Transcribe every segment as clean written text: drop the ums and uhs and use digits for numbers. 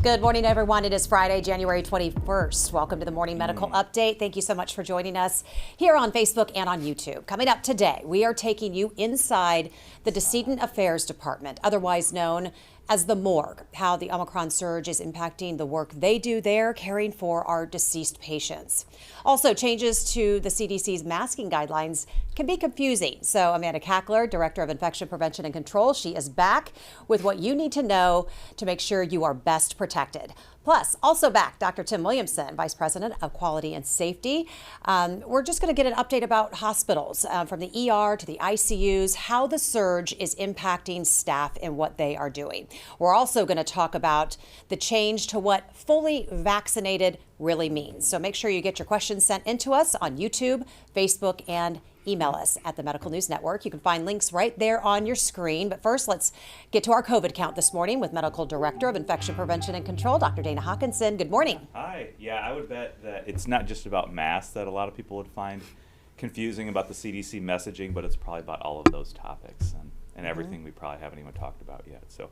Good morning, everyone. It is Friday, January 21st. Welcome to the Morning Medical Update. Thank you so much for joining us here on Facebook and on YouTube. Coming up today, we are taking you inside the Decedent Affairs Department, otherwise known as the morgue, how the Omicron surge is impacting the work they do there, caring for our deceased patients. Also, changes to the CDC's masking guidelines can be confusing. So Amanda Cackler, Director of Infection Prevention and Control, she is back with what you need to know to make sure you are best protected. Plus, also back, Dr. Tim Williamson, Vice President of Quality and Safety. We're just going to get an update about hospitals, from the ER to the ICUs, how the surge is impacting staff and what they are doing. We're also going to talk about the change to what fully vaccinated really means. So make sure you get your questions sent into us on YouTube, Facebook, and email us at the Medical News Network. You can find links right there on your screen. But first, let's get to our COVID count this morning with Medical Director of Infection Prevention and Control, Dr. Dana Hawkinson. Good morning. Hi. Yeah, I would bet that it's not just about masks that a lot of people would find confusing about the CDC messaging, but it's probably about all of those topics and everything we probably haven't even talked about yet. So,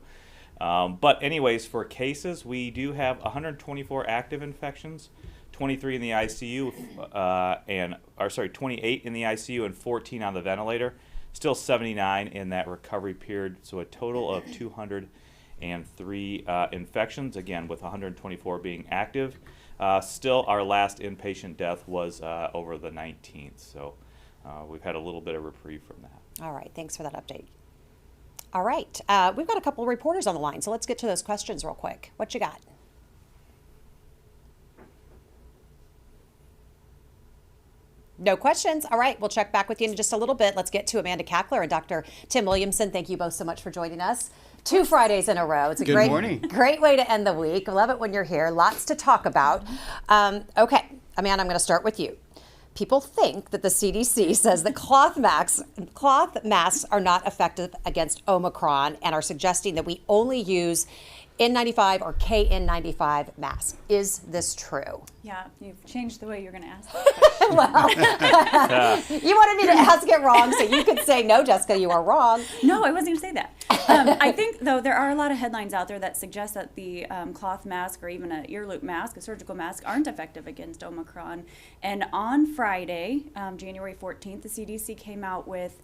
but anyways, for cases, we do have 124 active infections. 23 in the ICU, 28 in the ICU and 14 on the ventilator. Still 79 in that recovery period, so a total of 203 infections, again with 124 being active. Still, our last inpatient death was over the 19th, so we've had a little bit of reprieve from that. All right, thanks for that update. All right, we've got a couple of reporters on the line, so let's get to those questions real quick. What you got? No questions. All right, we'll check back with you in just a little bit. Let's get to Amanda Cackler and Dr. Tim Williamson. Thank you both so much for joining us. 2 Fridays in a row. It's a great way to end the week. I love it when you're here. Lots to talk about. Okay, Amanda, I'm going to start with you. People think that the CDC says that cloth masks are not effective against Omicron and are suggesting that we only use N95 or KN95 masks. Is this true? Yeah, you've changed the way you're going to ask that question. Well, you wanted me to ask it wrong, so you could say, no, Jessica, you are wrong. No, I wasn't going to say that. I think, though, there are a lot of headlines out there that suggest that the cloth mask or even an ear loop mask, a surgical mask, aren't effective against Omicron. And on Friday, January 14th, the CDC came out with,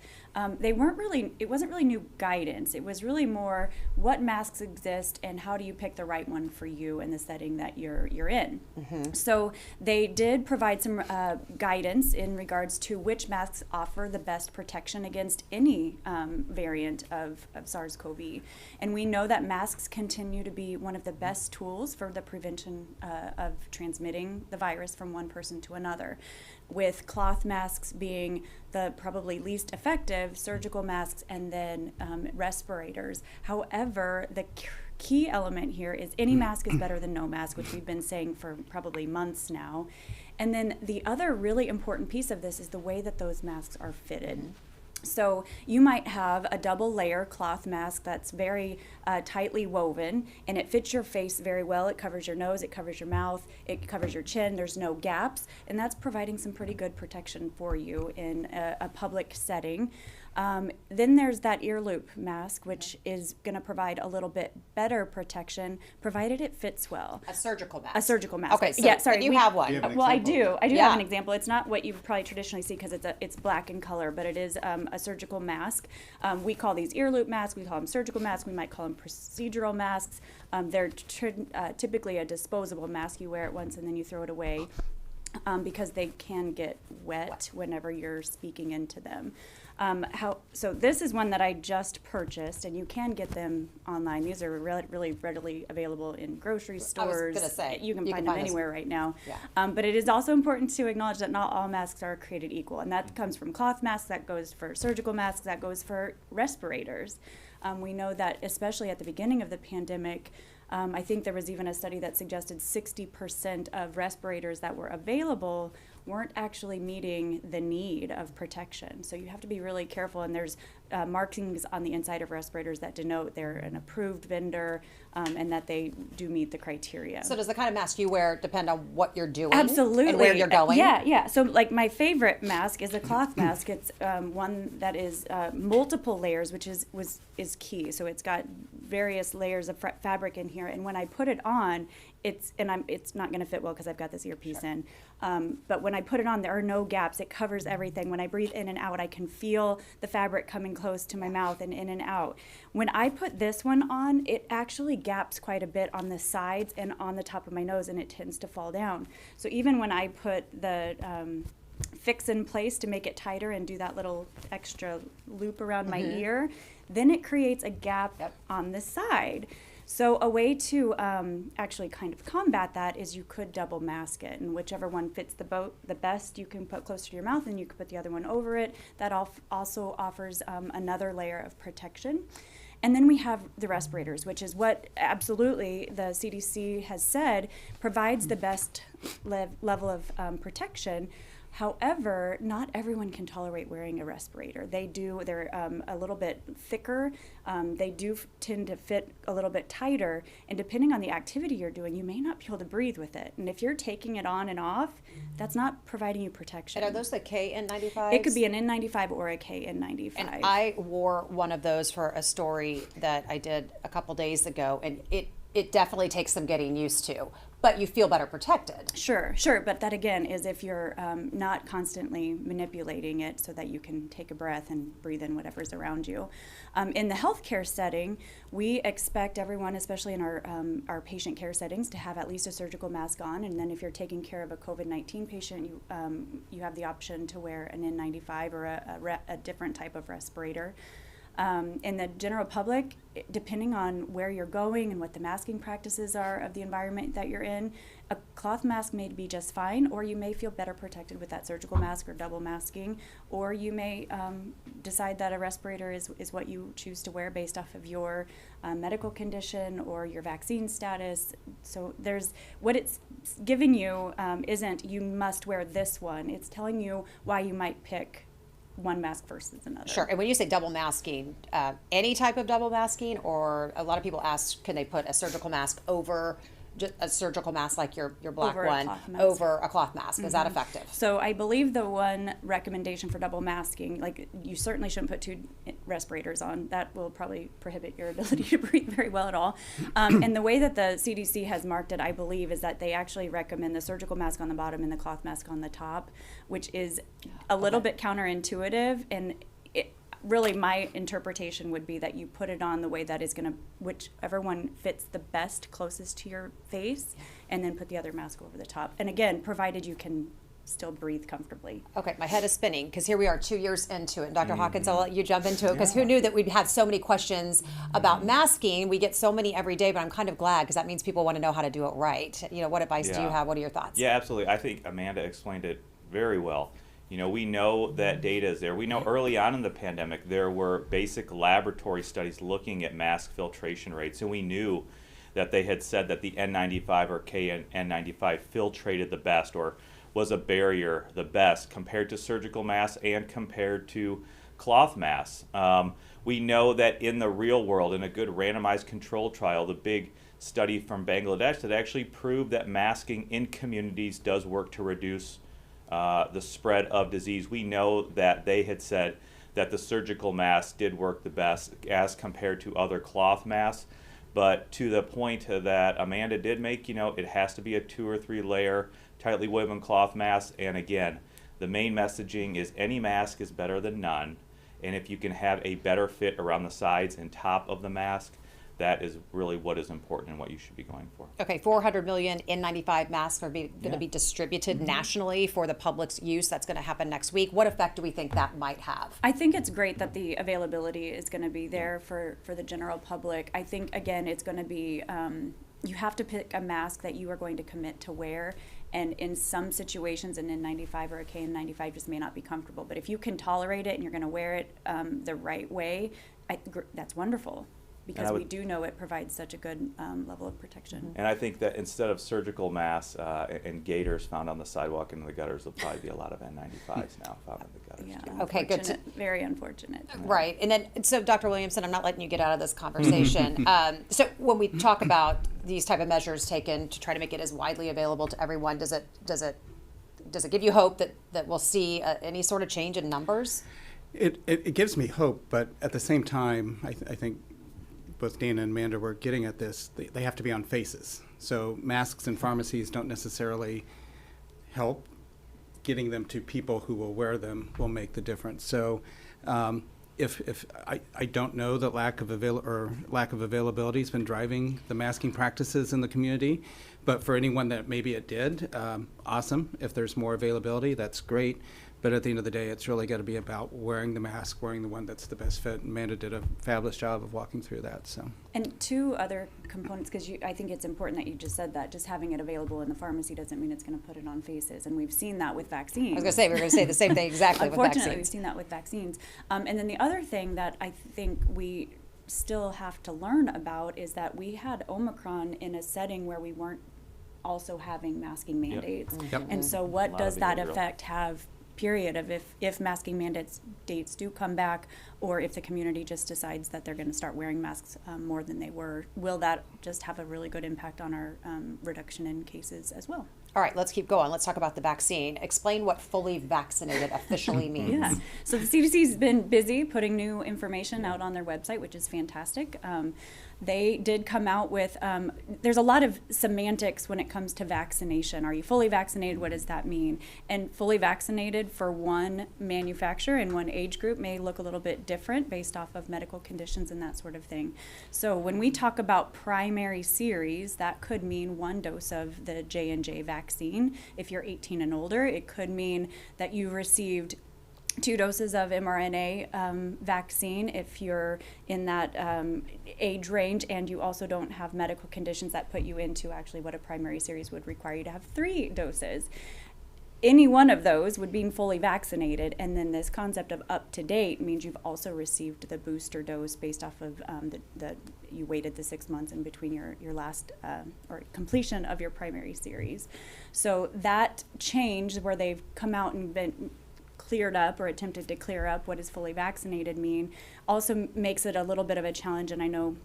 it wasn't really new guidance. It was really more what masks exist and how do you pick the right one for you in the setting that you're in. Mm-hmm. So they did provide some guidance in regards to which masks offer the best protection against any variant of SARS-CoV. And we know that masks continue to be one of the best tools for the prevention of transmitting the virus from one person to another, with cloth masks being the probably least effective, surgical masks, and then respirators. However, the key element here is any mask is better than no mask, which we've been saying for probably months now. And then the other really important piece of this is the way that those masks are fitted. So you might have a double layer cloth mask that's very tightly woven, and it fits your face very well. It covers your nose, it covers your mouth, it covers your chin. There's no gaps, and that's providing some pretty good protection for you in a public setting. Then there's that ear loop mask, which is going to provide a little bit better protection, provided it fits well. A surgical mask. A surgical mask. Okay, so yeah, sorry. you have one. Well, I do. I do have an example. It's not what you probably traditionally see because it's black in color, but it is a surgical mask. We call these ear loop masks. We call them surgical masks. We might call them procedural masks. They're typically a disposable mask. You wear it once and then you throw it away because they can get wet whenever you're speaking into them. So this is one that I just purchased, and you can get them online. These are really readily available in grocery stores. I was going to say, you can find them anywhere right now. Yeah. But it is also important to acknowledge that not all masks are created equal, and that comes from cloth masks, that goes for surgical masks, that goes for respirators. We know that especially at the beginning of the pandemic, I think there was even a study that suggested 60% of respirators that were available weren't actually meeting the need of protection. So you have to be really careful, and there's markings on the inside of respirators that denote they're an approved vendor and that they do meet the criteria. So does the kind of mask you wear depend on what you're doing? Absolutely. And where you're going? Yeah. So like my favorite mask is a cloth mask. It's one that is multiple layers, which is key. So it's got various layers of fabric in here, and when I put it on, it's not going to fit well because I've got this earpiece in. But when I put it on, there are no gaps. It covers everything. When I breathe in and out, I can feel the fabric coming close to my mouth and in and out. When I put this one on, it actually gaps quite a bit on the sides and on the top of my nose, and it tends to fall down. So even when I put the fix in place to make it tighter and do that little extra loop around my ear, then it creates a gap on the side. So a way to actually kind of combat that is you could double mask it, and whichever one fits the best you can put closer to your mouth, and you can put the other one over it. That also offers another layer of protection. And then we have the respirators, which is what absolutely the CDC has said provides the best level of protection. However, not everyone can tolerate wearing a respirator. They're a little bit thicker. They do tend to fit a little bit tighter. And depending on the activity you're doing, you may not be able to breathe with it. And if you're taking it on and off, that's not providing you protection. And are those the KN95s? It could be an N95 or a KN95. And I wore one of those for a story that I did a couple days ago, and it definitely takes some getting used to. But you feel better protected. Sure. But that again is if you're not constantly manipulating it so that you can take a breath and breathe in whatever's around you. In the healthcare setting, we expect everyone, especially in our patient care settings, to have at least a surgical mask on. And then if you're taking care of a COVID-19 patient, you have the option to wear an N95 or a different type of respirator. In the general public, depending on where you're going and what the masking practices are of the environment that you're in, a cloth mask may be just fine, or you may feel better protected with that surgical mask or double masking, or you may decide that a respirator is what you choose to wear based off of your medical condition or your vaccine status. So what it's giving you isn't you must wear this one. It's telling you why you might pick one mask versus another. Sure. And when you say double masking, any type of double masking, or a lot of people ask, can they put a surgical mask over a surgical mask like your black Over a one cloth mask. over a cloth mask? Is that effective? So I believe the one recommendation for double masking, like you certainly shouldn't put 2 respirators on. That will probably prohibit your ability to breathe very well at all. And the way that the CDC has marked it, I believe, is that they actually recommend the surgical mask on the bottom and the cloth mask on the top, which is a little bit counterintuitive. And really my interpretation would be that you put it on the way that is going to, whichever one fits the best closest to your face, and then put the other mask over the top. And again, provided you can still breathe comfortably. Okay, my head is spinning because here we are 2 years into it. Dr. Hawkins, I'll let you jump into it because who knew that we'd have so many questions about masking? We get so many every day, but I'm kind of glad because that means people want to know how to do it right. What advice do you have? What are your thoughts? Yeah, absolutely. I think Amanda explained it very well. We know that data is there. We know early on in the pandemic there were basic laboratory studies looking at mask filtration rates, and we knew that they had said that the N95 or KN95 filtrated the best, or was a barrier the best compared to surgical masks and compared to cloth masks. We know that in the real world, in a good randomized control trial, the big study from Bangladesh that actually proved that masking in communities does work to reduce the spread of disease. We know that they had said that the surgical mask did work the best as compared to other cloth masks. But to the point that Amanda did make, it has to be a 2 or 3 layer tightly woven cloth mask. And again, the main messaging is any mask is better than none. And if you can have a better fit around the sides and top of the mask, that is really what is important and what you should be going for. Okay, 400 million N95 masks are going to be distributed nationally for the public's use. That's going to happen next week. What effect do we think that might have? I think it's great that the availability is going to be there for the general public. I think, again, it's going to be, you have to pick a mask that you are going to commit to wear. And in some situations, an N95 or a KN95 just may not be comfortable. But if you can tolerate it and you're going to wear it the right way, that's wonderful. Because we do know it provides such a good level of protection. And I think that instead of surgical masks and gaiters found on the sidewalk and in the gutters, there'll probably be a lot of N95s now found in the gutters. Yeah, okay, good. Very unfortunate. Right, and then, so Dr. Williamson, I'm not letting you get out of this conversation. So when we talk about these type of measures taken to try to make it as widely available to everyone, does it give you hope that we'll see any sort of change in numbers? It gives me hope, but at the same time, I think both Dana and Amanda were getting at this, they have to be on faces. So masks in pharmacies don't necessarily help. Getting them to people who will wear them will make the difference. So if I don't know that lack of availability has been driving the masking practices in the community, but for anyone that maybe it did, awesome. If there's more availability, that's great. But at the end of the day, it's really got to be about wearing the mask, wearing the one that's the best fit. Amanda did a fabulous job of walking through that. So. And two other components, because I think it's important that you just said that. Just having it available in the pharmacy doesn't mean it's going to put it on faces. And we've seen that with vaccines. I was going to say, we're going to say the same thing exactly with vaccines. Unfortunately, we've seen that with vaccines. And then the other thing that I think we still have to learn about is that we had Omicron in a setting where we weren't also having masking mandates. Yep. And so what does that effect have, period, of if masking mandates dates do come back, or if the community just decides that they're going to start wearing masks more than they were, will that just have a really good impact on our reduction in cases as well? All right, let's keep going. Let's talk about the vaccine. Explain what fully vaccinated officially means. Yeah, so the CDC's been busy putting new information out on their website, which is fantastic. They did come out with, there's a lot of semantics when it comes to vaccination. Are you fully vaccinated? What does that mean? And fully vaccinated for one manufacturer and one age group may look a little bit different based off of medical conditions and that sort of thing. So when we talk about primary series, that could mean one dose of the J&J vaccine. If you're 18 and older, it could mean that you received 2 doses of mRNA vaccine if you're in that age range, and you also don't have medical conditions that put you into actually what a primary series would require you to have 3 doses. Any one of those would be fully vaccinated, and then this concept of up to date means you've also received the booster dose based off of you waited the 6 months in between your last or completion of your primary series. So that change where they've come out and been cleared up or attempted to clear up what does fully vaccinated mean also makes it a little bit of a challenge. And I know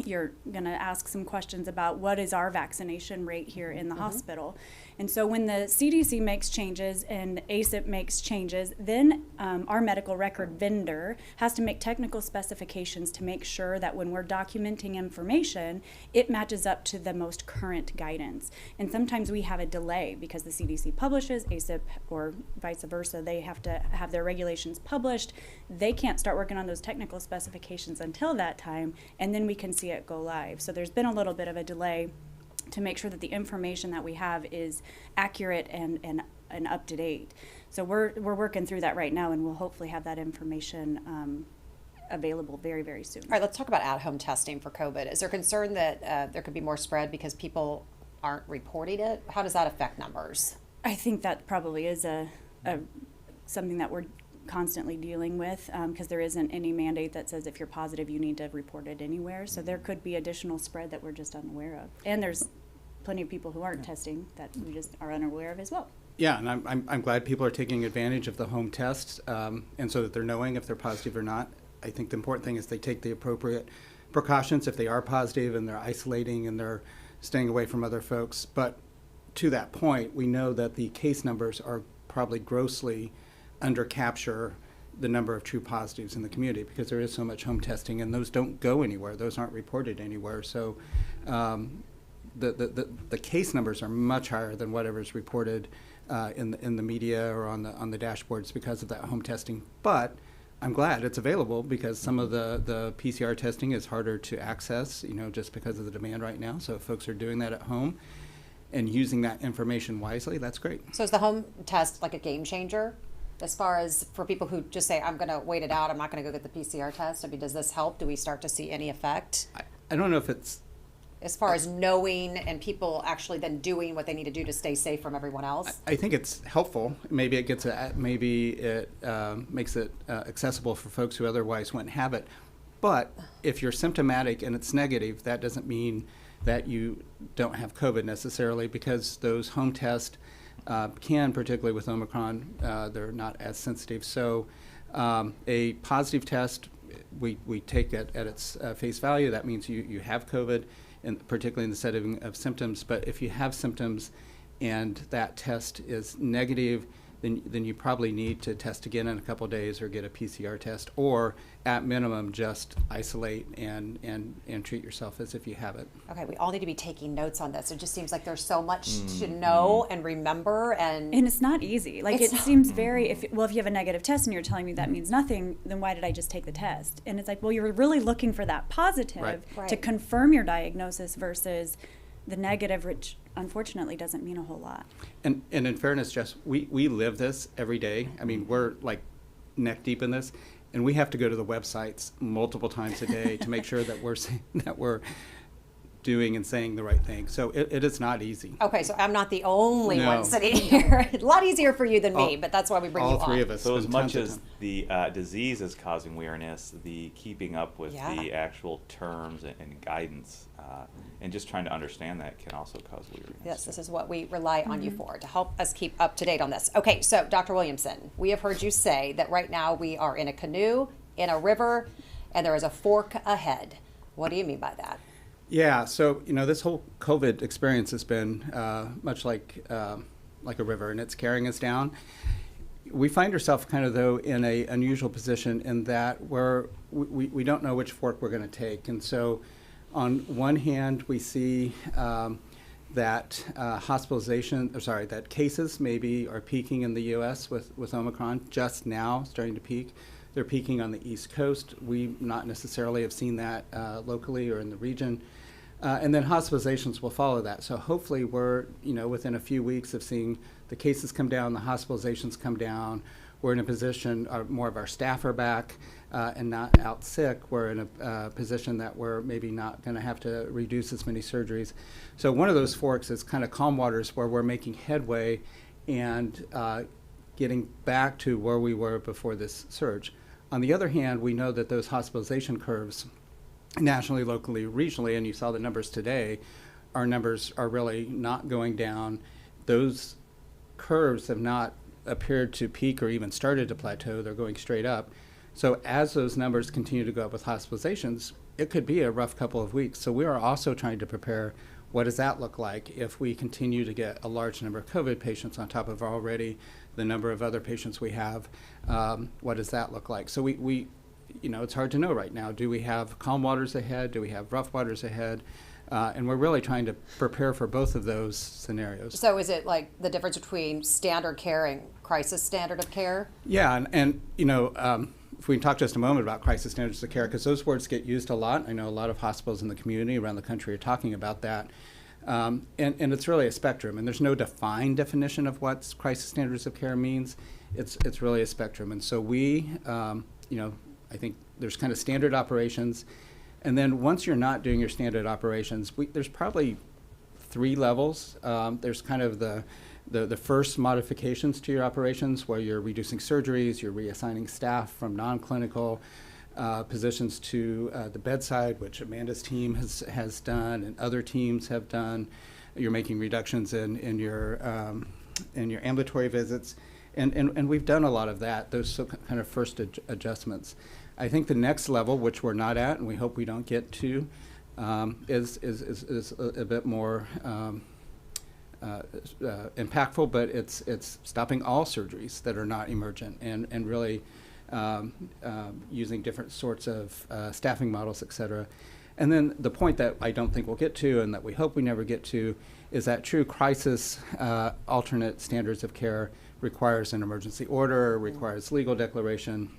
you're going to ask some questions about what is our vaccination rate here in the hospital. And so when the CDC makes changes and ACIP makes changes, then our medical record vendor has to make technical specifications to make sure that when we're documenting information, it matches up to the most current guidance. And sometimes we have a delay because the CDC publishes, ACIP or vice versa, they have to have their regulations published. They can't start working on those technical specifications until that time, and then we can see it go live. So there's been a little bit of a delay to make sure that the information that we have is accurate and up to date. So we're working through that right now, and we'll hopefully have that information available very, very soon. All right, let's talk about at-home testing for COVID. Is there concern that there could be more spread because people aren't reporting it? How does that affect numbers? I think that probably is a something that we're constantly dealing with because there isn't any mandate that says if you're positive you need to report it anywhere. So there could be additional spread that we're just unaware of. And there's plenty of people who aren't testing that we just are unaware of as well. Yeah, and I'm glad people are taking advantage of the home test, and so that they're knowing if they're positive or not. I think the important thing is they take the appropriate precautions if they are positive and they're isolating and they're staying away from other folks. But to that point, we know that the case numbers are probably grossly under capture the number of true positives in the community because there is so much home testing and those don't go anywhere. Those aren't reported anywhere. So the case numbers are much higher than whatever's reported in the media or on the dashboards because of that home testing. But I'm glad it's available because some of the PCR testing is harder to access, just because of the demand right now. So if folks are doing that at home and using that information wisely, that's great. So is the home test like a game changer? As far as for people who just say, I'm going to wait it out, I'm not going to go get the PCR test. I mean, does this help? Do we start to see any effect? I don't know if it's... As far as knowing and people actually then doing what they need to do to stay safe from everyone else? I think it's helpful. Maybe it makes it accessible for folks who otherwise wouldn't have it. But if you're symptomatic and it's negative, that doesn't mean that you don't have COVID necessarily, because those home tests can, particularly with Omicron, they're not as sensitive. So a positive test, we take it at its face value. That means you have COVID, and particularly in the setting of symptoms. But if you have symptoms and that test is negative, then you probably need to test again in a couple of days or get a PCR test, or at minimum just isolate and treat yourself as if you have it. Okay, we all need to be taking notes on this. It just seems like there's so much to know and remember, and it's not easy. Like, It's it not- seems very, if you have a negative test and you're telling me that means nothing, then why did I just take the test? And it's like, well, you're really looking for that positive Right. to Right. confirm your diagnosis versus the negative, which unfortunately doesn't mean a whole lot. And in fairness, Jess, we live this every day. I mean, we're like neck deep in this, and we have to go to the websites multiple times a day to make sure that we're doing and saying the right thing. So it is not easy. okay, so I'm not the only No. one sitting here. A lot easier for you than me, All- but that's why we bring you all on. three of us. So as spend much tons of as time. the disease is causing weariness, the keeping up with Yeah. the actual terms and guidance and just trying to understand that can also cause weariness. Yes, this is what we rely on you for, to help us keep up to date on this. Okay, so Dr. Williamson, we have heard you say that right now we are in a canoe, in a river, and there is a fork ahead. What do you mean by that? Yeah, so this whole COVID experience has been much like a river, and it's carrying us down. We find ourselves kind of, though, in a unusual position in that we don't know which fork we're going to take. And so on one hand, we see that that cases maybe are peaking in the U.S. with Omicron just now, starting to peak. They're peaking on the East Coast. We not necessarily have seen that locally or in the region. And then hospitalizations will follow that. So hopefully we're, within a few weeks of seeing the cases come down, the hospitalizations come down. We're in a position, more of our staff are back and not out sick. We're in a position that we're maybe not going to have to reduce as many surgeries. So one of those forks is kind of calm waters, where we're making headway and getting back to where we were before this surge. On the other hand, we know that those hospitalization curves, nationally, locally, regionally, and you saw the numbers today, our numbers are really not going down. Those curves have not appeared to peak or even started to plateau. They're going straight up. So as those numbers continue to go up with hospitalizations, it could be a rough couple of weeks. So we are also trying to prepare, what does that look like if we continue to get a large number of COVID patients on top of already the number of other patients we have? What does that look like? So we it's hard to know right now. Do we have calm waters ahead? Do we have rough waters ahead? And we're really trying to prepare for both of those scenarios. So is it like the difference between standard care and crisis standard of care? Yeah, and if we can talk just a moment about crisis standards of care, because those words get used a lot. I know a lot of hospitals in the community around the country are talking about that. And it's really a spectrum, and there's no defined definition of what crisis standards of care means. It's really a spectrum. And so we, I think there's kind of standard operations. And then once you're not doing your standard operations, there's probably 3 levels. There's kind of the first modifications to your operations, where you're reducing surgeries, you're reassigning staff from non-clinical positions to the bedside, which Amanda's team has done and other teams have done. You're making reductions in your ambulatory visits. And we've done a lot of that, those kind of first adjustments. I think the next level, which we're not at, and we hope we don't get to, is a bit more impactful, but it's stopping all surgeries that are not emergent and really using different sorts of staffing models, et cetera. And then the point that I don't think we'll get to, and that we hope we never get to, is that true crisis alternate standards of care requires an emergency order, requires legal declaration,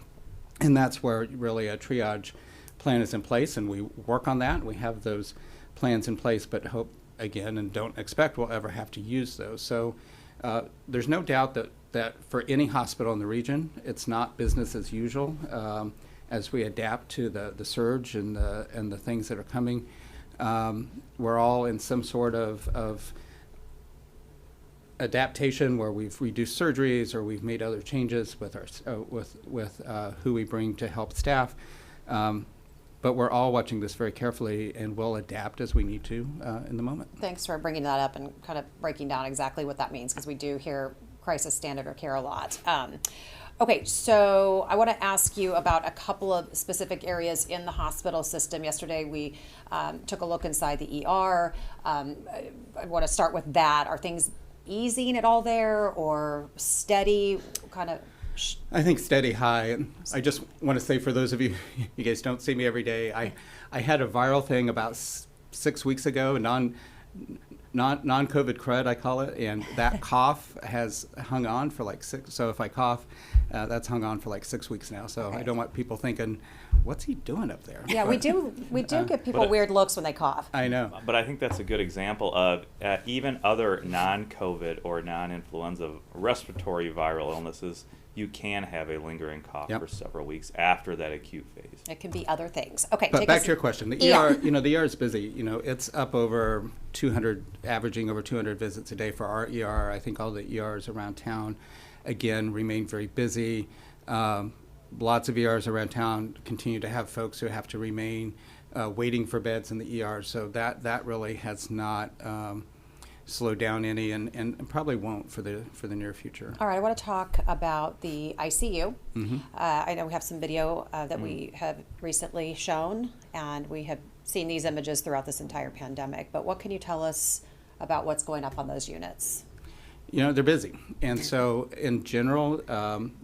and that's where really a triage plan is in place, and we work on that. We have those plans in place, but hope, again, and don't expect we'll ever have to use those. So there's no doubt that for any hospital in the region, it's not business as usual as we adapt to the surge and the things that are coming. We're all in some sort of adaptation where we've reduced surgeries or we've made other changes with our who we bring to help staff. But we're all watching this very carefully, and we'll adapt as we need to in the moment. Thanks for bringing that up and kind of breaking down exactly what that means, because we do hear crisis standard of care a lot. Okay, so I want to ask you about a couple of specific areas in the hospital system. Yesterday we took a look inside the ER. I want to start with that. Are things easing at all there, or steady kind of? I think steady high. And I just want to say, for those of you, you guys don't see me every day, I had a viral thing about 6 weeks ago, non-COVID crud, I call it, and that cough has hung on for like 6. So if I cough, that's hung on for like 6 weeks now. So Okay. I don't want people thinking, what's he doing up there? Yeah, we do give people weird looks when they cough. I know. But I think that's a good example of even other non-COVID or non-influenza respiratory viral illnesses. You can have a lingering cough Yep. for several weeks after that acute phase. It can be other things. Okay, But take back us- to your question, the Yeah. ER, the ER is busy. It's up over 200, averaging over 200 visits a day for our ER. I think all the ERs around town, again, remain very busy. Lots of ERs around town continue to have folks who have to remain waiting for beds in the ER. So that really has not slowed down any, and probably won't for the near future. All right, I want to talk about the ICU. I know we have some video that we have recently shown, and we have seen these images throughout this entire pandemic. But what can you tell us about what's going up on those units? They're busy. And so in general,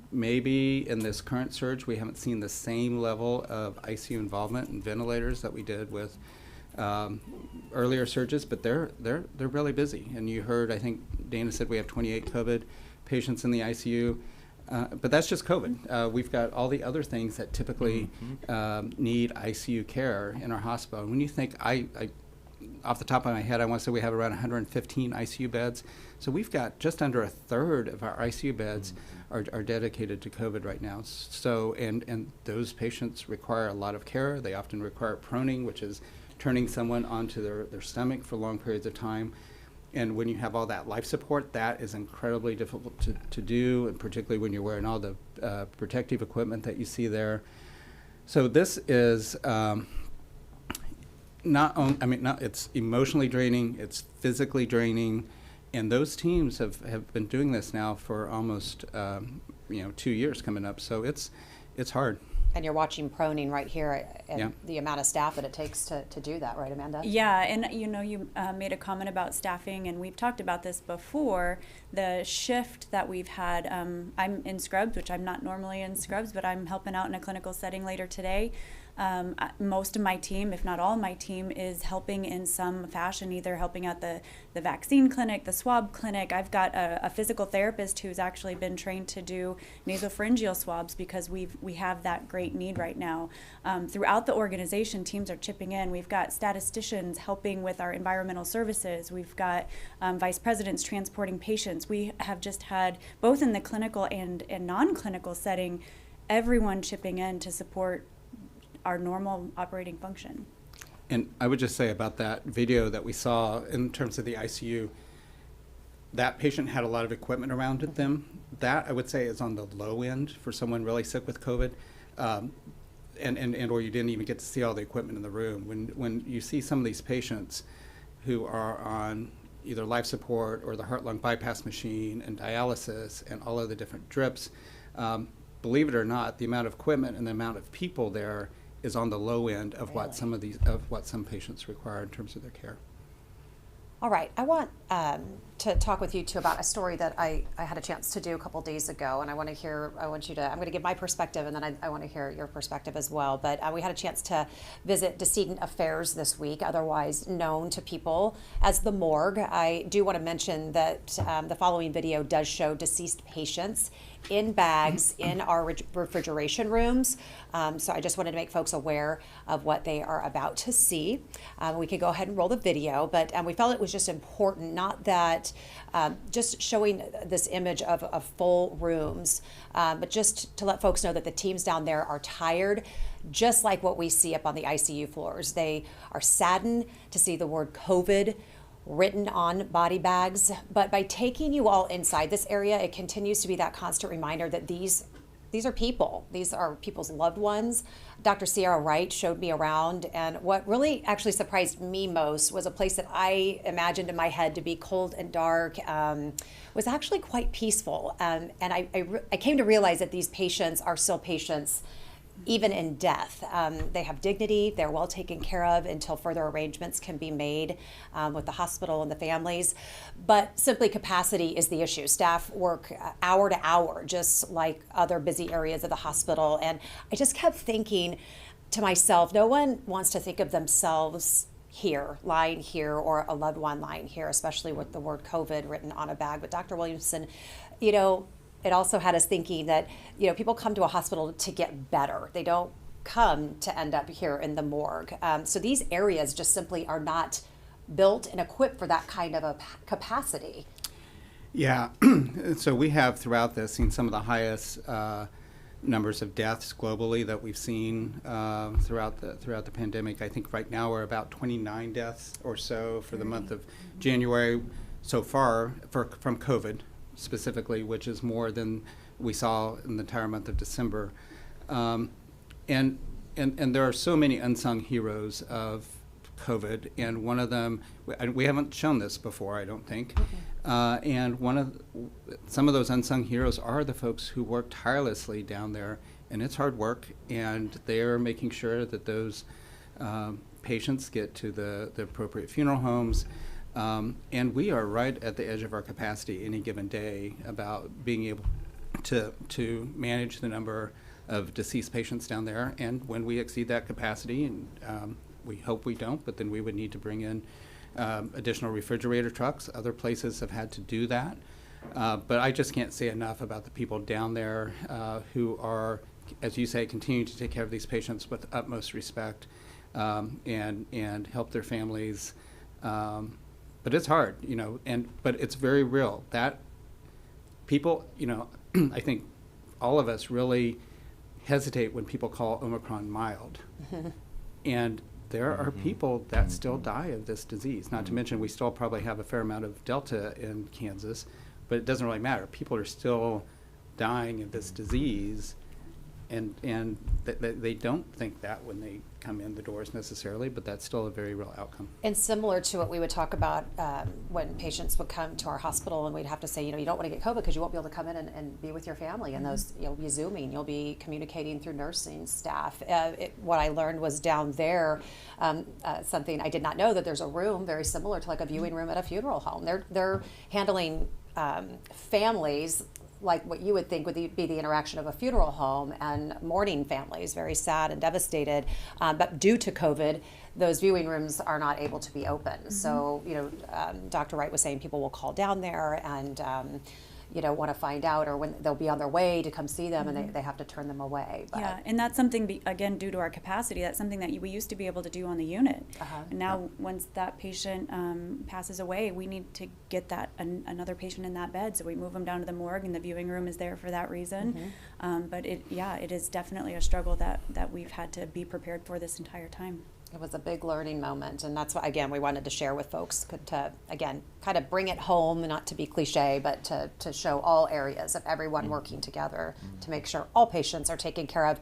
maybe in this current surge, we haven't seen the same level of ICU involvement and ventilators that we did with earlier surges, but they're really busy. And you heard, I think Dana said we have 28 COVID patients in the ICU, but that's just COVID. We've got all the other things that typically need ICU care in our hospital. And when you think, I off the top of my head, I want to say we have around 115 ICU beds. So we've got just under a third of our ICU beds are dedicated to COVID right now. So, and those patients require a lot of care. They often require proning, which is turning someone onto their stomach for long periods of time. And when you have all that life support, that is incredibly difficult to do, and particularly when you're wearing all the protective equipment that you see there. So this is it's emotionally draining, it's physically draining, and those teams have been doing this now for almost 2 years coming up. So it's hard. And you're watching proning right here, and Yeah. the amount of staff that it takes to do that, right, Amanda? Yeah, and you made a comment about staffing, and we've talked about this before. The shift that we've had, I'm in scrubs, which I'm not normally in scrubs, but I'm helping out in a clinical setting later today. Most of my team, if not all my team, is helping in some fashion, either helping out the vaccine clinic, the swab clinic. I've got a physical therapist who's actually been trained to do nasopharyngeal swabs because we have that great need right now. Throughout the organization, teams are chipping in. We've got statisticians helping with our environmental services. We've got vice presidents transporting patients. We have just had, both in the clinical and non-clinical setting, everyone chipping in to support our normal operating function. And I would just say about that video that we saw in terms of the ICU, that patient had a lot of equipment around them. That, I would say, is on the low end for someone really sick with COVID, and or you didn't even get to see all the equipment in the room. When you see some of these patients who are on either life support or the heart-lung bypass machine and dialysis and all of the different drips, believe it or not, the amount of equipment and the amount of people there is on the low end of what some patients require in terms of their care. All right, I want to talk with you too about a story that I had a chance to do a couple days ago, and I'm going to give my perspective, and then I want to hear your perspective as well. But we had a chance to visit Decedent Affairs this week, otherwise known to people as the morgue. I do want to mention that the following video does show deceased patients in bags in our refrigeration rooms. So I just wanted to make folks aware of what they are about to see. We could go ahead and roll the video, but we felt it was just important, not that just showing this image of full rooms, but just to let folks know that the teams down there are tired, just like what we see up on the ICU floors. They are saddened to see the word COVID written on body bags, but by taking you all inside this area, it continues to be that constant reminder that these are people. These are people's loved ones. Dr. Sierra Wright showed me around, and what really actually surprised me most was a place that I imagined in my head to be cold and dark, was actually quite peaceful. And I came to realize that these patients are still patients even in death. They have dignity, they're well taken care of until further arrangements can be made with the hospital and the families. But simply capacity is the issue. Staff work hour to hour, just like other busy areas of the hospital. And I just kept thinking to myself, no one wants to think of themselves here, lying here, or a loved one lying here, especially with the word COVID written on a bag. But Dr. Williamson, you know, it also had us thinking that, you know, people come to a hospital to get better. They don't come to end up here in the morgue. So these areas just simply are not built and equipped for that kind of a capacity. Yeah, so we have throughout this seen some of the highest numbers of deaths globally that we've seen throughout the pandemic. I think right now we're about 29 deaths or so for the month of January so far from COVID specifically, which is more than we saw in the entire month of December. And there are so many unsung heroes of COVID, and one of them, we haven't shown this before, I don't think, and some of those unsung heroes are the folks who work tirelessly down there, and it's hard work, and they're making sure that those patients get to the appropriate funeral homes. And we are right at the edge of our capacity any given day about being able to manage the number of deceased patients down there. And when we exceed that capacity, and we hope we don't, but then we would need to bring in additional refrigerator trucks. Other places have had to do that. But I just can't say enough about the people down there who are, as you say, continuing to take care of these patients with utmost respect and help their families. But it's hard, you know, but it's very real. That people, you know, I think all of us really hesitate when people call Omicron mild. And there are people that still die of this disease. Not to mention we still probably have a fair amount of Delta in Kansas, but it doesn't really matter. People are still dying of this disease, and they don't think that when they come in the doors necessarily, but that's still a very real outcome. And similar to what we would talk about when patients would come to our hospital, and we'd have to say, you know, you don't want to get COVID because you won't be able to come in and be with your family, and those you'll be Zooming, you'll be communicating through nursing staff. What I learned was down there, something I did not know, that there's a room very similar to like a viewing room at a funeral home. They're handling families like what you would think would be the interaction of a funeral home, and mourning families, very sad and devastated. But due to COVID, those viewing rooms are not able to be open. So, you know, Dr. Wright was saying people will call down there and, you know, want to find out, or when they'll be on their way to come see them, and they have to turn them away. But yeah, and that's something, again, due to our capacity, that's something that we used to be able to do on the unit. And now once that patient passes away, we need to get that another patient in that bed, so we move them down to the morgue, and the viewing room is there for that reason. But it is definitely a struggle that we've had to be prepared for this entire time. It was a big learning moment, and that's why, again, we wanted to share with folks to, again, kind of bring it home, not to be cliche, but to show all areas of everyone working together to make sure all patients are taken care of.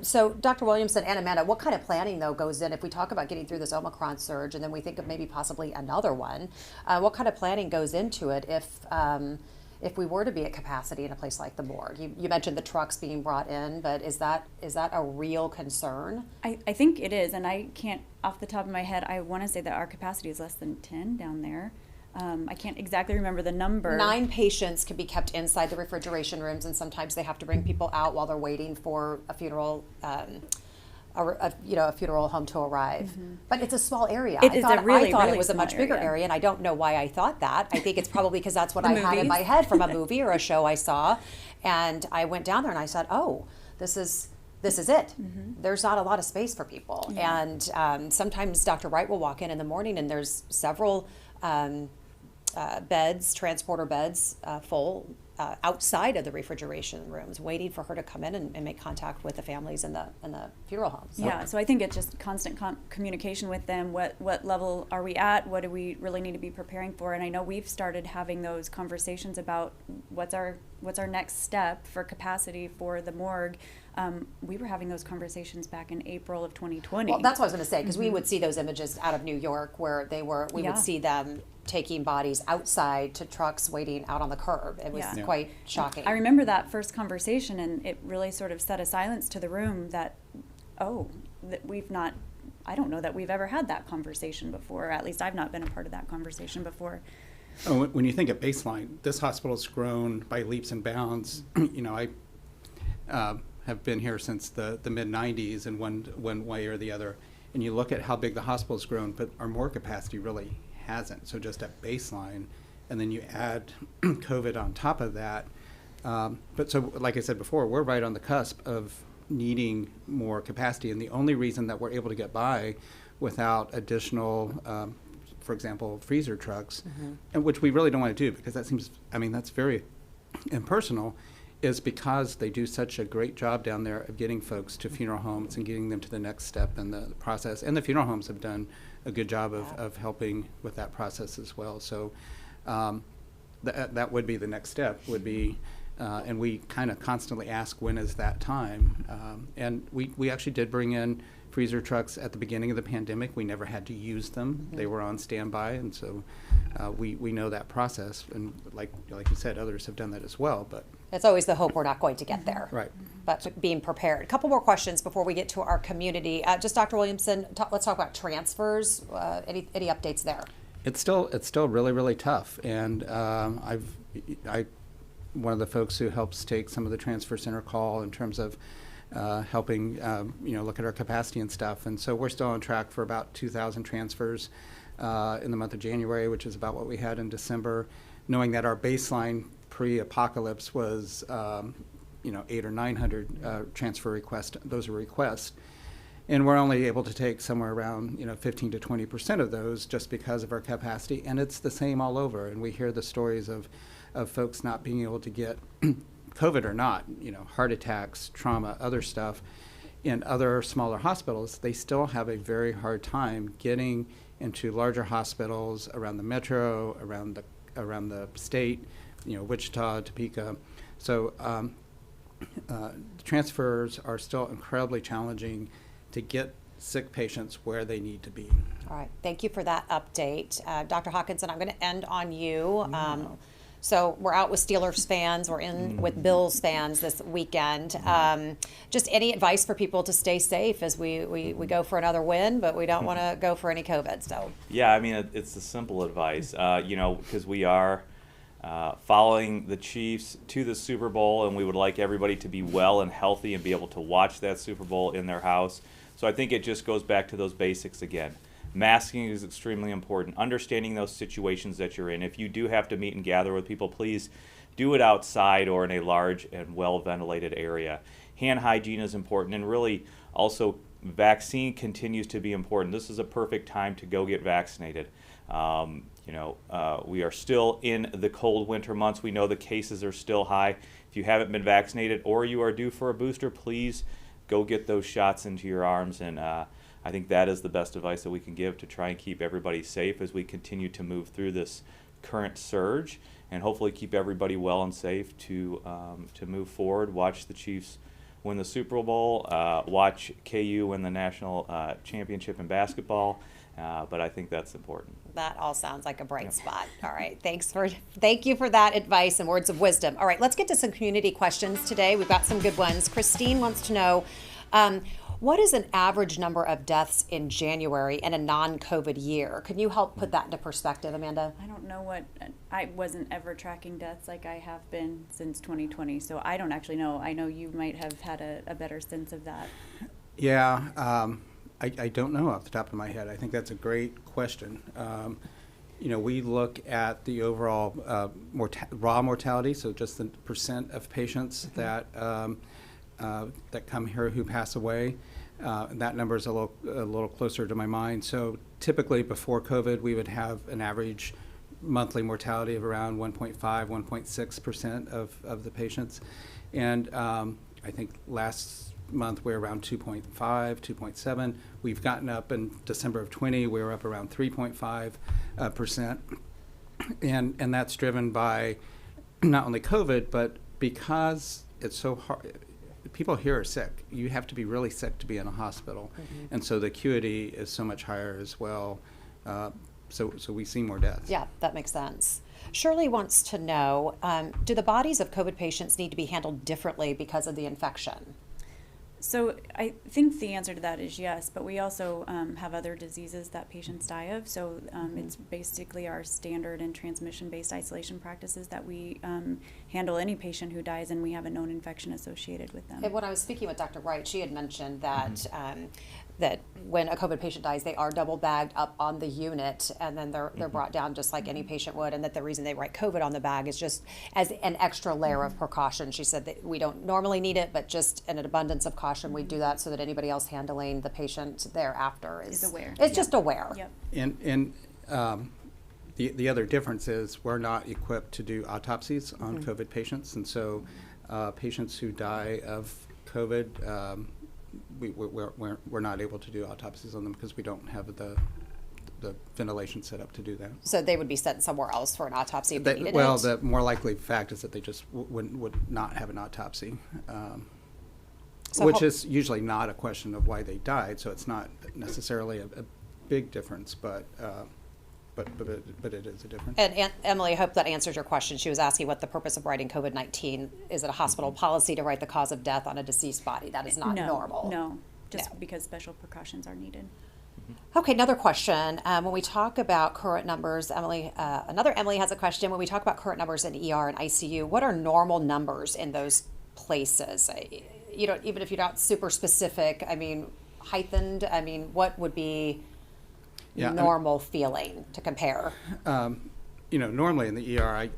So, Dr. Williamson and Amanda, what kind of planning, though, goes in if we talk about getting through this Omicron surge, and then we think of maybe possibly another one? What kind of planning goes into it if we were to be at capacity in a place like the morgue? You mentioned the trucks being brought in, but is that a real concern? I think it is, and I can't, off the top of my head, I want to say that our capacity is less than 10 down there. I can't exactly remember the number. 9 patients can be kept inside the refrigeration rooms, and sometimes they have to bring people out while they're waiting for a funeral a funeral home to arrive. But it's a small area. I thought it was a much bigger area, and I don't know why I thought that. I think it's probably because that's what I had in my head from a movie or a show I saw. And I went down there and I said, oh, this is it. There's not a lot of space for people. And sometimes Dr. Wright will walk in the morning, and there's several beds, transporter beds, full outside of the refrigeration rooms, waiting for her to come in and make contact with the families in the funeral homes. Yeah, so I think it's just constant communication with them. What level are we at? What do we really need to be preparing for? And I know we've started having those conversations about what's our next step for capacity for the morgue. We were having those conversations back in April of 2020. Well, that's what I was going to say, because we would see those images out of New York where we would see them taking bodies outside to trucks waiting out on the curb. It was Yeah. quite shocking. I remember that first conversation, and it really sort of set a silence to the room that, that I don't know that we've ever had that conversation before. Or at least I've not been a part of that conversation before. Oh, when you think of baseline, this hospital's grown by leaps and bounds. I have been here since the mid-'90s in one way or the other. And you look at how big the hospital's grown, but our morgue capacity really hasn't. So just at baseline, and then you add COVID on top of that. But so, like I said before, we're right on the cusp of needing more capacity. And the only reason that we're able to get by without additional, for example, freezer trucks, and which we really don't want to do because that's very impersonal, is because they do such a great job down there of getting folks to funeral homes and getting them to the next step in the process. And the funeral homes have done a good job of helping with that process as well. So that would be the next step, would be, and we kind of constantly ask, when is that time? And we actually did bring in freezer trucks at the beginning of the pandemic. We never had to use them. They were on standby, and so we know that process. And like you said, others have done that as well. But it's always the hope we're not going to get there. Right. But being prepared. A couple more questions before we get to our community. Just Dr. Williamson, let's talk about transfers. Any updates there? It's still really, really tough. And one of the folks who helps take some of the transfer center call in terms of helping look at our capacity and stuff. And so we're still on track for about 2,000 transfers in the month of January, which is about what we had in December, knowing that our baseline pre-apocalypse was 800 or 900 transfer requests. Those are requests. And we're only able to take somewhere around 15 to 20% of those just because of our capacity. And it's the same all over. And we hear the stories of folks not being able to get COVID or not, heart attacks, trauma, other stuff. In other smaller hospitals, they still have a very hard time getting into larger hospitals around the metro, around the state, Wichita, Topeka. So transfers are still incredibly challenging to get sick patients where they need to be. All right. Thank you for that update. Dr. Hawkinson, I'm going to end on you. So we're out with Steelers fans. We're in with Bills fans this weekend. Just any advice for people to stay safe as we go for another win, but we don't want to go for any COVID. So yeah, I mean, it's the simple advice, because we are following the Chiefs to the Super Bowl, and we would like everybody to be well and healthy and be able to watch that Super Bowl in their house. So I think it just goes back to those basics again. Masking is extremely important. Understanding those situations that you're in. If you do have to meet and gather with people, please do it outside or in a large and well-ventilated area. Hand hygiene is important, and really also vaccine continues to be important. This is a perfect time to go get vaccinated. We are still in the cold winter months. We know the cases are still high. If you haven't been vaccinated or you are due for a booster, please go get those shots into your arms. And I think that is the best advice that we can give to try and keep everybody safe as we continue to move through this current surge, and hopefully keep everybody well and safe to move forward. Watch the Chiefs win the Super Bowl, watch KU win the national championship in basketball, but I think that's important. that all sounds like a bright spot. All right. Thank you for that advice and words of wisdom. All right, let's get to some community questions today. We've got some good ones. Christine wants to know, what is an average number of deaths in January in a non-COVID year? Can you help put that into perspective, Amanda? I don't know I wasn't ever tracking deaths like I have been since 2020, so I don't actually know. I know you might have had a better sense of that. Yeah, I don't know off the top of my head. I think that's a great question. We look at the overall raw mortality, so just the percent of patients that come here who pass away. That number is a little closer to my mind. So typically before COVID, we would have an average monthly mortality of around 1.5, 1.6% of the patients. And I think last month we were around 2.5, 2.7. We've gotten up in December of 20, we were up around 3.5%. And that's driven by not only COVID, but because it's so hard. People here are sick. You have to be really sick to be in a hospital. Mm-hmm. And so the acuity is so much higher as well. So we see more deaths. Yeah, that makes sense. Shirley wants to know, do the bodies of COVID patients need to be handled differently because of the infection? So I think the answer to that is yes, but we also have other diseases that patients die of. So it's basically our standard and transmission-based isolation practices that we handle any patient who dies and we have a known infection associated with them. And when I was speaking with Dr. Wright, she had mentioned that that when a COVID patient dies, they are double bagged up on the unit, and then they're brought down just like any patient would, and that the reason they write COVID on the bag is just as an extra layer of precaution. She said that we don't normally need it, but just in an abundance of caution, we do that so that anybody else handling the patient thereafter is aware. It's just aware. Yep. And the other difference is we're not equipped to do autopsies on COVID patients, and so patients who die of COVID, we're not able to do autopsies on them because we don't have the ventilation set up to do that. So they would be sent somewhere else for an autopsy if they needed Well, it? the more likely fact is that they just would not have an autopsy, So which is usually not a question of why they died. So it's not necessarily a big difference, but it is a difference. And Emily, I hope that answers your question. She was asking what the purpose of writing COVID-19. Is it a hospital policy to write the cause of death on a deceased body? That is not normal. No, just Yeah. because special precautions are needed. Okay, another question. When we talk about current numbers, Emily, another Emily has a question. When we talk about current numbers in ER and ICU, what are normal numbers in those places? You don't, even if you're not super specific, I mean, heightened, I mean, what would be normal feeling to compare? Normally in the ER,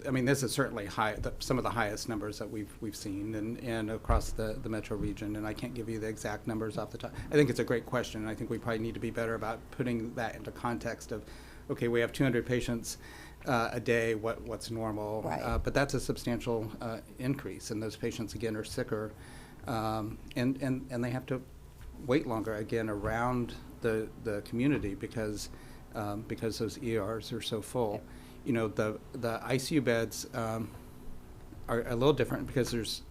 I mean, this is certainly high, some of the highest numbers that we've seen and across the metro region, and I can't give you the exact numbers off the top. I think it's a great question, and I think we probably need to be better about putting that into context of, okay, we have 200 patients a day, what's normal? Right. But that's a substantial increase, and those patients, again, are sicker, and they have to wait longer, again, around the community because those ERs are so full. The ICU beds are a little different because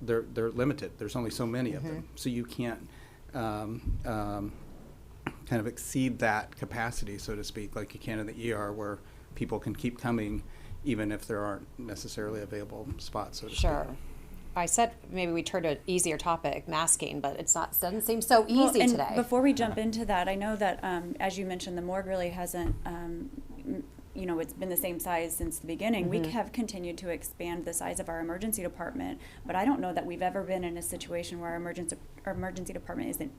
they're limited. There's only so many of them, so you can't kind of exceed that capacity, so to speak, like you can in the ER, where people can keep coming even if there aren't necessarily available spots, so to Sure. speak. I said maybe we turn to an easier topic, masking, but doesn't seem so easy and today. Before we jump into that, I know that as you mentioned, the morgue really hasn't. It's been the same size since the beginning. We have continued to expand the size of our emergency department, but I don't know that we've ever been in a situation where our emergency department isn't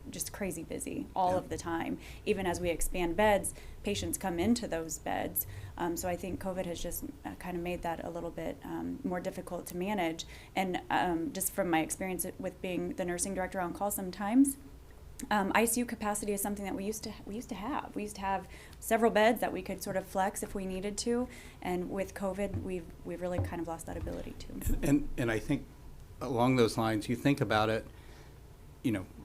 just crazy busy all of the time. Even as we expand beds, patients come into those beds. So I think COVID has just kind of made that a little bit more difficult to manage. And just from my experience with being the nursing director on call sometimes, ICU capacity is something that we used to have. We used to have several beds that we could sort of flex if we needed to, and with COVID, we've really kind of lost that ability to. And I think along those lines, you think about it.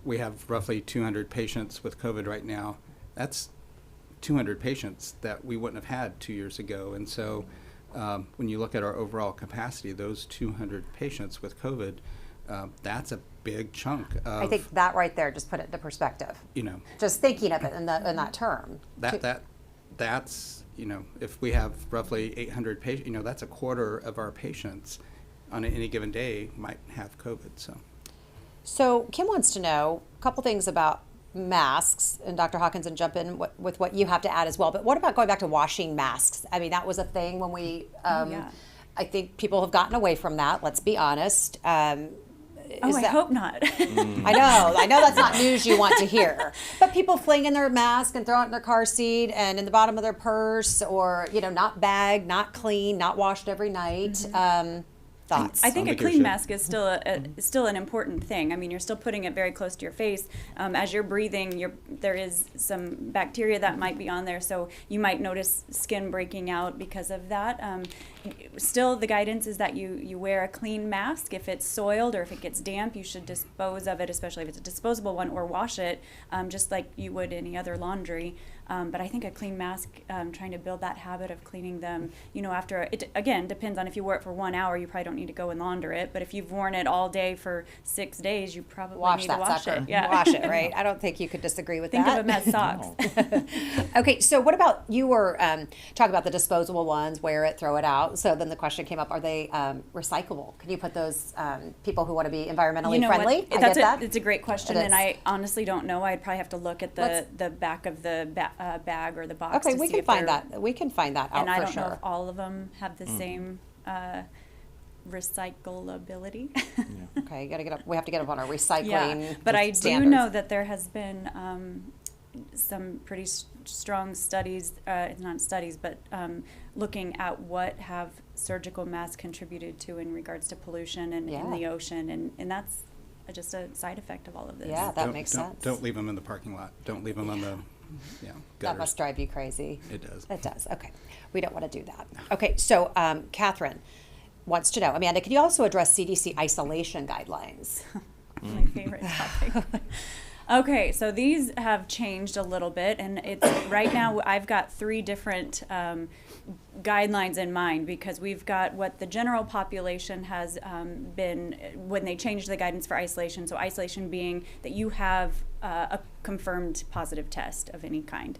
We have roughly 200 patients with COVID right now. That's 200 patients that we wouldn't have had 2 years ago, and so when you look at our overall capacity, those 200 patients with COVID, that's a big chunk of, I think that right there just put it into perspective. Just thinking of it in that term. That's if we have roughly 800 patients, that's a quarter of our patients on any given day might have COVID. So Kim wants to know a couple things about masks, and Dr. Hawkinson, jump in with what you have to add as well. But what about going back to washing masks? I mean, that was a thing when we. I think people have gotten away from that. Let's be honest. I hope not. I know that's not news you want to hear. But people fling in their mask and throw it in their car seat and in the bottom of their purse, or not bagged, not clean, not washed every night. Thoughts? I think a clean mask is still still an important thing. I mean, you're still putting it very close to your face. As you're breathing, there is some bacteria that might be on there, so you might notice skin breaking out because of that. Still, the guidance is that you wear a clean mask. If it's soiled or if it gets damp, you should dispose of it, especially if it's a disposable one, or wash it just like you would any other laundry. But I think a clean mask, trying to build that habit of cleaning them, after, it again, depends on if you wear it for 1 hour, you probably don't need to go and launder it. But if you've worn it all day for 6 days, you probably Wash need that to wash sucker. it. Yeah. Wash it, right? I don't think you could disagree with Think that. of them as socks. Okay, so what about, you were talking about the disposable ones, wear it, throw it out. So then the question came up, are they recyclable? Can you put those people who want to be environmentally friendly? I get that. It's a great question, It and is. I honestly don't know. I'd probably have to look at the back of the bag or the box. Okay, to we see can if find they're- that. We can find that out And I for don't know sure. if all of them have the same recyclability. Okay, we have to get up on our recycling Yeah, but I do standards. know that there has been some pretty strong studies, not studies, but looking at what have surgical masks contributed to in regards to pollution and in the ocean, and that's just a side effect of all of this. Yeah, that makes sense. Don't leave them in the parking lot. Don't leave them on the, That gutters. must drive you crazy. It does. It does. Okay. We don't want to do that. Okay. So, Catherine wants to know, Amanda, can you also address CDC isolation guidelines? My favorite topic. Okay, so these have changed a little bit, and it's right now I've got 3 different guidelines in mind, because we've got what the general population has been when they changed the guidance for isolation. So isolation being that you have a confirmed positive test of any kind.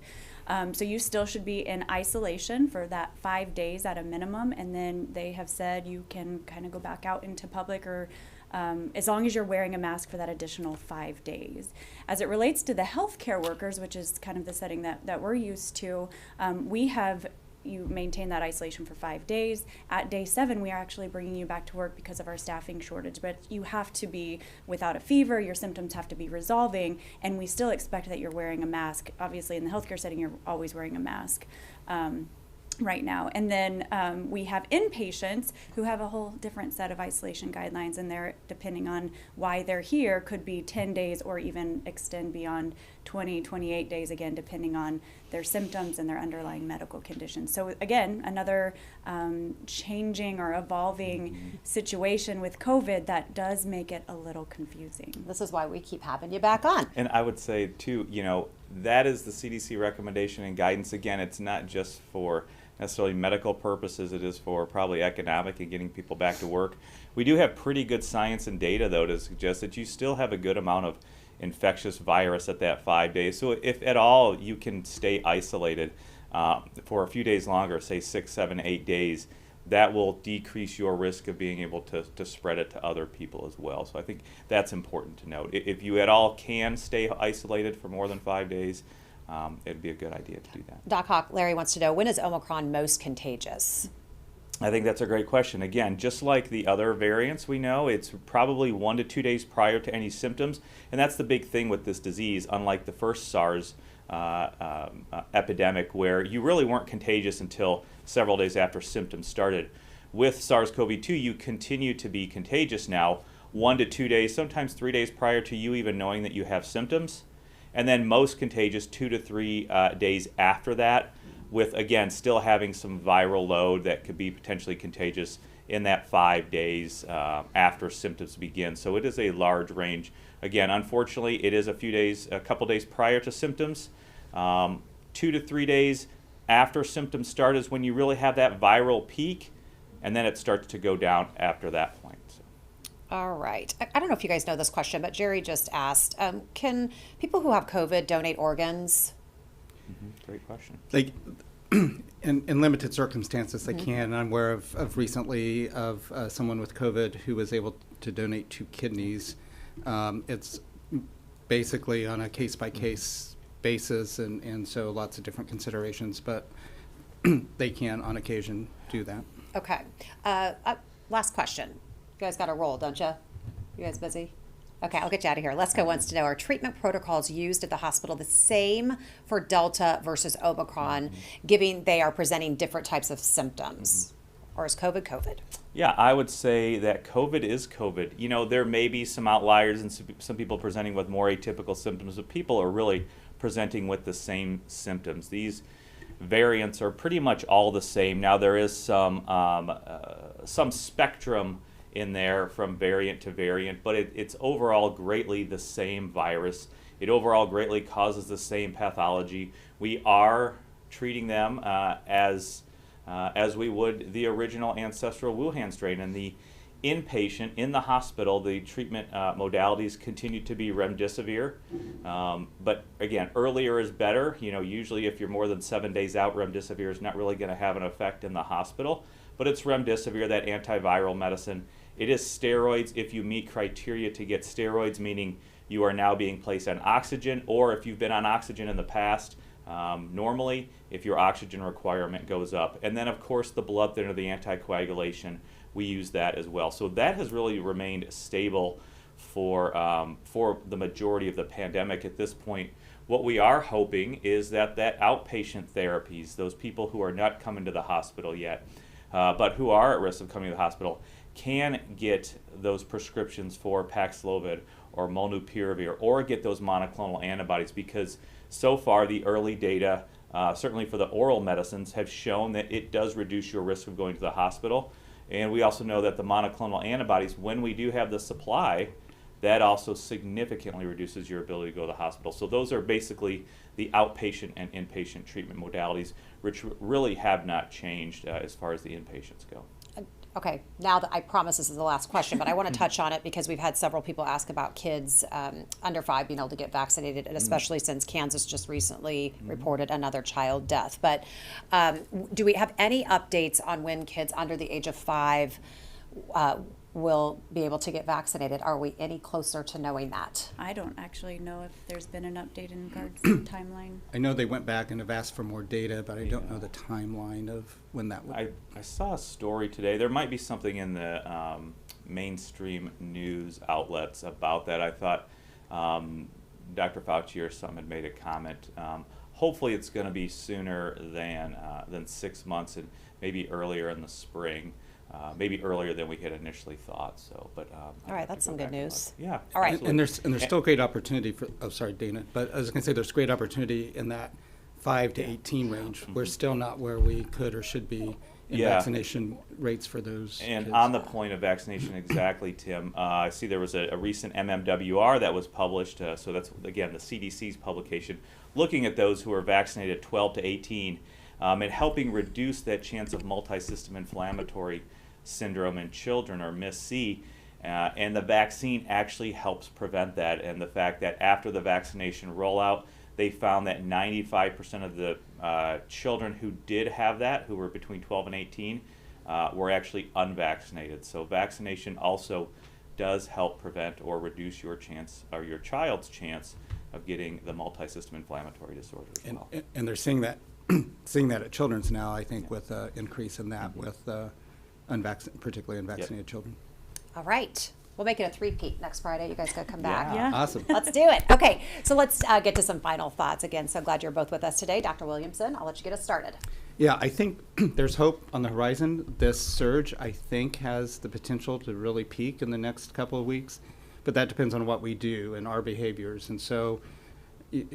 So you still should be in isolation for that 5 days at a minimum, and then they have said you can kind of go back out into public or as long as you're wearing a mask for that additional 5 days. As it relates to the healthcare workers, which is kind of the setting that we're used to, you maintain that isolation for 5 days. At day 7, we are actually bringing you back to work because of our staffing shortage, but you have to be without a fever, your symptoms have to be resolving, and we still expect that you're wearing a mask. Obviously, in the healthcare setting, you're always wearing a mask. Right now. And then we have inpatients who have a whole different set of isolation guidelines, and they're, depending on why they're here, could be 10 days or even extend beyond 20, 28 days, again, depending on their symptoms and their underlying medical conditions. So again, another changing or evolving situation with COVID that does make it a little confusing. This is why we keep having you back on. And I would say, too, that is the CDC recommendation and guidance. Again, it's not just for necessarily medical purposes. It is for probably economic and getting people back to work. We do have pretty good science and data, though, to suggest that you still have a good amount of infectious virus at that 5 days. So if at all you can stay isolated for a few days longer, say 6, 7, 8 days, that will decrease your risk of being able to spread it to other people as well. So I think that's important to note. If you at all can stay isolated for more than 5 days, it'd be a good idea to do that. Doc Hawk, Larry wants to know, when is Omicron most contagious? I think that's a great question. Again, just like the other variants we know, it's probably 1 to 2 days prior to any symptoms. And that's the big thing with this disease, unlike the first SARS epidemic, where you really weren't contagious until several days after symptoms started. With SARS-CoV-2, you continue to be contagious now 1 to 2 days, sometimes 3 days prior to you even knowing that you have symptoms. And then most contagious 2 to 3 days after that, with, again, still having some viral load that could be potentially contagious in that 5 days after symptoms begin. So it is a large range. Again, unfortunately, it is a couple days prior to symptoms. 2 to 3 days after symptoms start is when you really have that viral peak, and then it starts to go down after that point. So. All right. I don't know if you guys know this question, but Jerry just asked, can people who have COVID donate organs? Great question. In limited circumstances, they can. I'm aware of recently of someone with COVID who was able to donate 2 kidneys. It's basically on a case-by-case basis, and so lots of different considerations, but they can, on occasion, do that. Okay. Last question. You guys got to roll, don't you? You guys busy? Okay, I'll get you out of here. Lesko wants to know, are treatment protocols used at the hospital the same for Delta versus Omicron, given they are presenting different types of symptoms? Or is COVID COVID? Yeah, I would say that COVID is COVID. There may be some outliers and some people presenting with more atypical symptoms, but people are really presenting with the same symptoms. These variants are pretty much all the same. Now, there is some spectrum in there from variant to variant, but it's overall greatly the same virus. it overall greatly causes the same pathology. We are treating them as we would the original ancestral Wuhan strain. And the inpatient in the hospital, the treatment modalities continue to be remdesivir. But again, earlier is better. Usually if you're more than 7 days out, remdesivir is not really going to have an effect in the hospital. But it's remdesivir, that antiviral medicine. It is steroids if you meet criteria to get steroids, meaning you are now being placed on oxygen, or if you've been on oxygen in the past, normally, if your oxygen requirement goes up. And then, of course, the blood thinner, the anticoagulation, we use that as well. So that has really remained stable for the majority of the pandemic at this point. What we are hoping is that outpatient therapies, those people who are not coming to the hospital yet, but who are at risk of coming to the hospital, can get those prescriptions for Paxlovid or Molnupiravir, or get those monoclonal antibodies, because so far the early data, certainly for the oral medicines, have shown that it does reduce your risk of going to the hospital. And we also know that the monoclonal antibodies, when we do have the supply, that also significantly reduces your ability to go to the hospital. So those are basically the outpatient and inpatient treatment modalities, which really have not changed as far as the inpatients go. Okay, now that I promise this is the last question, but I want to touch on it because we've had several people ask about kids under 5 being able to get vaccinated, and especially since Kansas just recently reported another child death. But do we have any updates on when kids under the age of 5 will be able to get vaccinated? Are we any closer to knowing that? I don't actually know if there's been an update in regards to the timeline. I know they went back and have asked for more data, but I don't know the timeline of when that would. I saw a story today. There might be something in the mainstream news outlets about that. I thought Dr. Fauci or some had made a comment. Hopefully it's going to be sooner than 6 months, and maybe earlier in the spring. Maybe earlier than we had initially thought. So, but all right, that's some good news. Yeah. All right. And there's still great opportunity for. Oh, sorry, Dana. But I was going to say there's great opportunity in that 5 to 18 range. We're still not where we could or should be in vaccination rates for those. And kids. on the point of vaccination, exactly, Tim. I see there was a recent MMWR that was published. So that's again the CDC's publication, looking at those who are vaccinated 12 to 18, and helping reduce that chance of multi-system inflammatory syndrome in children, or MIS-C, and the vaccine actually helps prevent that. And the fact that after the vaccination rollout, they found that 95% of the children who did have that, who were between 12 and 18, were actually unvaccinated. So vaccination also does help prevent or reduce your chance, or your child's chance, of getting the multi-system inflammatory disorder as well. And they're seeing that seeing that at children's now, I think, with increase in that with particularly unvaccinated children. All right. We'll make it a three-peat next Friday. You guys got to come back. Yeah. Awesome. Let's do it. Okay, so let's get to some final thoughts. Again, so glad you're both with us today. Dr. Williamson, I'll let you get us started. Yeah, I think there's hope on the horizon. This surge, I think, has the potential to really peak in the next couple of weeks, but that depends on what we do and our behaviors. And so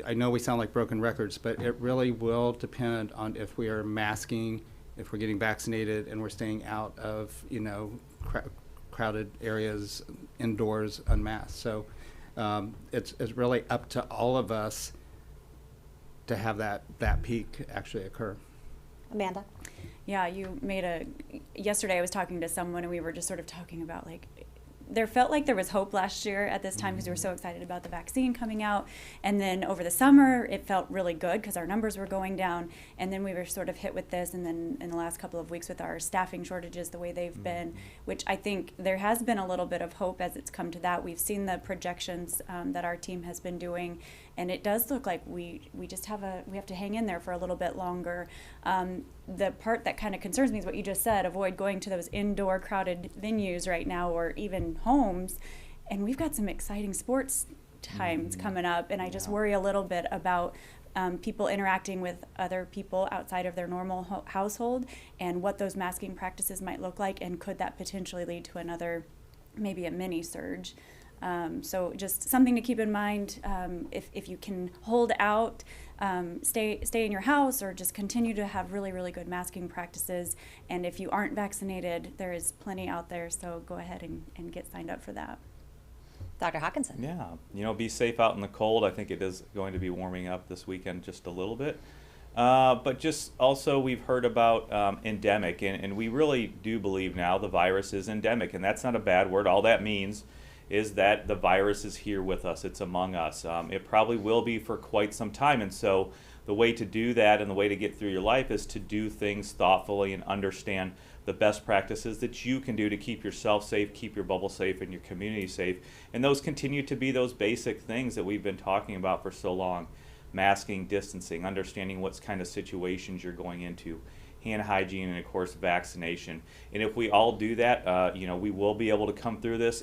I know we sound like broken records, but it really will depend on if we are masking, if we're getting vaccinated, and we're staying out of, crowded areas, indoors, unmasked. So it's really up to all of us to have that peak actually occur. Amanda? Yeah, yesterday I was talking to someone and we were just sort of talking about there felt like there was hope last year at this time because we were so excited about the vaccine coming out. And then over the summer, it felt really good because our numbers were going down. And then we were sort of hit with this. And then in the last couple of weeks with our staffing shortages, the way they've been, which I think there has been a little bit of hope as it's come to that. We've seen the projections that our team has been doing. And it does look like we just have to hang in there for a little bit longer. The part that kind of concerns me is what you just said, avoid going to those indoor crowded venues right now or even homes. And we've got some exciting sports times coming up. And I just worry a little bit about people interacting with other people outside of their normal household and what those masking practices might look like. And could that potentially lead to another, maybe a mini surge? So just something to keep in mind. If you can hold out, stay in your house, or just continue to have really, really good masking practices. And if you aren't vaccinated, there is plenty out there. So go ahead and get signed up for that. Dr. Hawkinson. Yeah, be safe out in the cold. I think it is going to be warming up this weekend just a little bit. But just also we've heard about endemic, and we really do believe now the virus is endemic, and that's not a bad word. All that means is that the virus is here with us. It's among us. It probably will be for quite some time, and so the way to do that and the way to get through your life is to do things thoughtfully and understand the best practices that you can do to keep yourself safe, keep your bubble safe, and your community safe. And those continue to be those basic things that we've been talking about for so long. Masking, distancing, understanding what kind of situations you're going into, hand hygiene, and of course vaccination. And if we all do that, we will be able to come through this.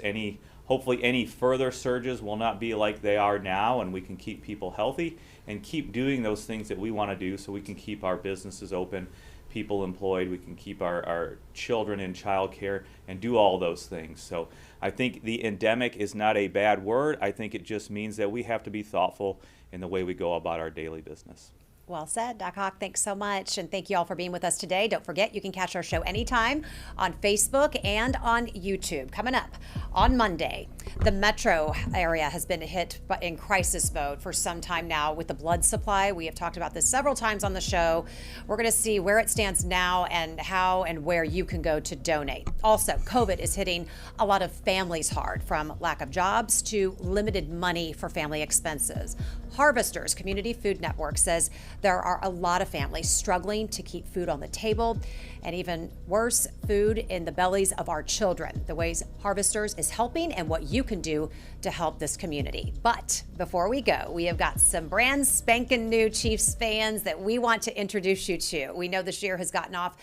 Hopefully any further surges will not be like they are now, and we can keep people healthy and keep doing those things that we want to do so we can keep our businesses open, people employed, we can keep our children in childcare and do all those things. So I think the endemic is not a bad word. I think it just means that we have to be thoughtful in the way we go about our daily business. Well said, Doc Hawk. Thanks so much. And thank you all for being with us today. Don't forget, you can catch our show anytime on Facebook and on YouTube. Coming up on Monday, the metro area has been hit in crisis mode for some time now with the blood supply. We have talked about this several times on the show. We're going to see where it stands now and how and where you can go to donate. Also, COVID is hitting a lot of families hard, from lack of jobs to limited money for family expenses. Harvesters Community Food Network says there are a lot of families struggling to keep food on the table, and even worse, food in the bellies of our children. The ways Harvesters is helping and what you can do to help this community. But before we go, we have got some brand spanking new Chiefs fans that we want to introduce you to. We know this year has gotten off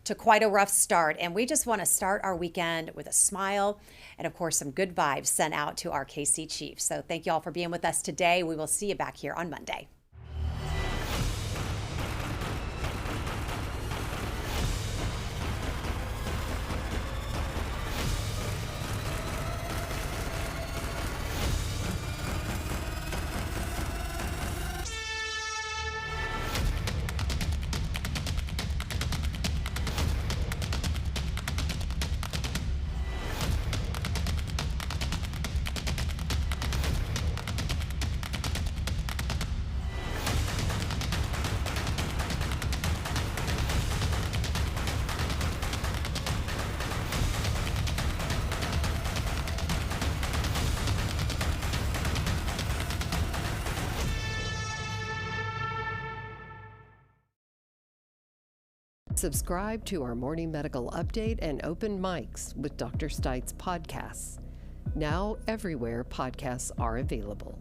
to quite a rough start, and we just want to start our weekend with a smile and, of course, some good vibes sent out to our KC Chiefs. So thank you all for being with us today. We will see you back here on Monday. Subscribe to our morning medical update and open mics with Dr. Stites podcasts. Now everywhere podcasts are available.